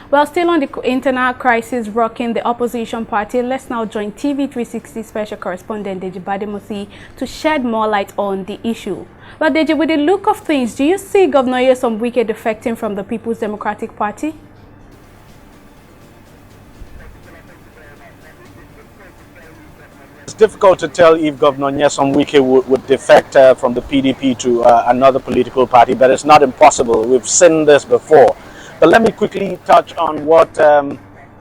Well, still on the internal crisis rocking the opposition party, let's now join TV360 special correspondent Deji Bademosi to shed more light on the issue. Well, Deji, with the look of things, do you see Governor Nyesom Wike defecting from the People's Democratic Party? It's difficult to tell if Governor Nyesom Wike would defect from the PDP to another political party, but it's not impossible. We've seen this before. But let me quickly touch on what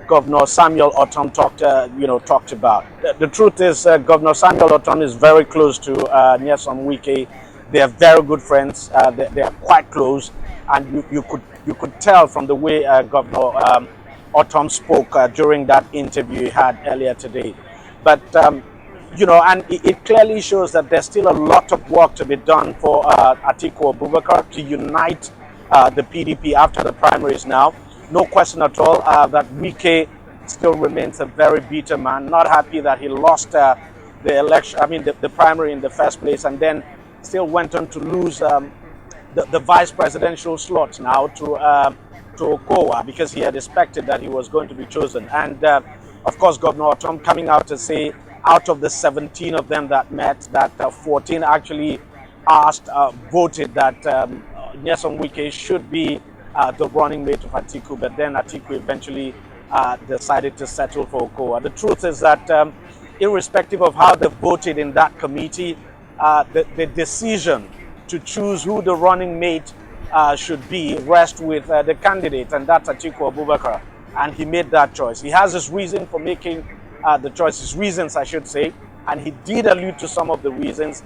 Governor Samuel Ortom talked about. The truth is, Governor Samuel Ortom is very close to Nyesom Wike. They are very good friends. They are quite close, and you could tell from the way Governor Ortom spoke during that interview he had earlier today. But and it clearly shows that there's still a lot of work to be done for Atiku Abubakar to unite the PDP after the primaries now. No question at all that Wike still remains a very bitter man, not happy that he lost the election, the primary in the first place, and then still went on to lose the vice presidential slot now to Okowa, because he had expected that he was going to be chosen. And of course, Governor Ortom coming out to say out of the 17 of them that met, that 14 actually voted that Nyesom Wike should be the running mate of Atiku, but then Atiku eventually decided to settle for Okowa. The truth is that irrespective of how they voted in that committee, the decision to choose who the running mate should be rests with the candidate, and that's Atiku Abubakar. And he made that choice. He has his reason for making the choice, his reasons I should say, and he did allude to some of the reasons.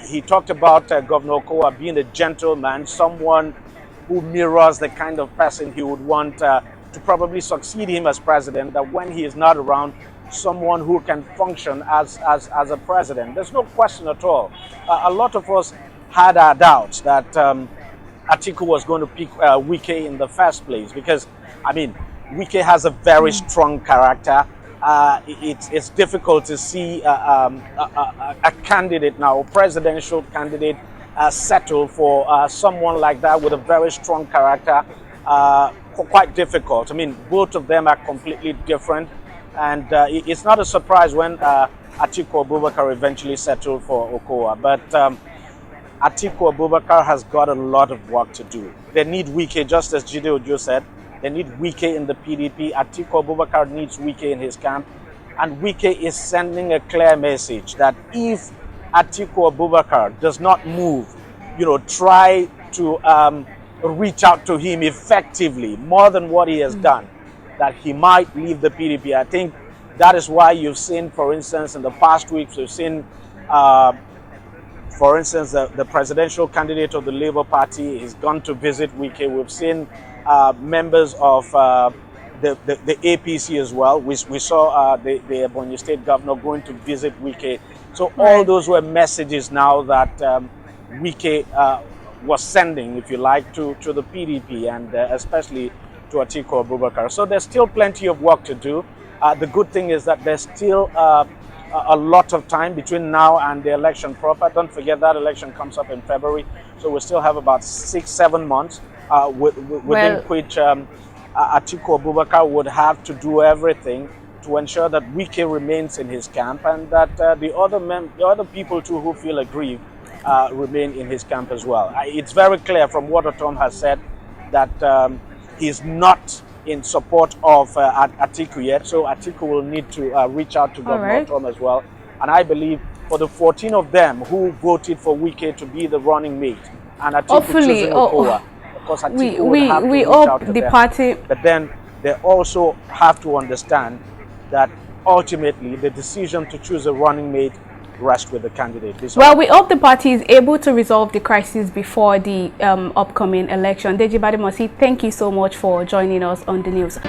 He talked about Governor Okowa being a gentleman, someone who mirrors the kind of person he would want to probably succeed him as president, that when he is not around, someone who can function as a president. There's no question at all. A lot of us had our doubts that Atiku was going to pick Wike in the first place, because, Wike has a very strong character. It's difficult to see a candidate now, a presidential candidate, settle for someone like that with a very strong character. Quite difficult. Both of them are completely different, and it's not a surprise when Atiku Abubakar eventually settled for Okowa. But Atiku Abubakar has got a lot of work to do. They need Wike, just as Jide Ojo said. They need Wike in the PDP. Atiku Abubakar needs Wike in his camp. And Wike is sending a clear message that if Atiku Abubakar does not move, try to reach out to him effectively, more than what he has done, that he might leave the PDP. I think that is why you've seen, for instance, in the past weeks, we've seen, for instance, the presidential candidate of the Labour Party has gone to visit Wike. We've seen members of the APC as well. We saw the Ebonyi State governor going to visit Wike. So all those were messages now that Wike was sending, if you like, to the PDP, and especially to Atiku Abubakar. So there's still plenty of work to do. The good thing is that there's still a lot of time between now and the election proper. Don't forget that election comes up in February. So we still have about 6-7 months within which Atiku Abubakar would have to do everything to ensure that Wike remains in his camp, and that the other people too who feel aggrieved remain in his camp as well. It's very clear from what Ortom has said that he's not in support of Atiku yet, so Atiku will need to reach out to Governor Ortom as well. And I believe for the 14 of them who voted for Wike to be the running mate, and Atiku choosing Okowa, of course Atiku will have to reach out to them. Party. But then they also have to understand that ultimately the decision to choose a running mate rests with the candidate. Well, we hope the party is able to resolve the crisis before the upcoming election. Deji Bademosi, thank you so much for joining us on the news.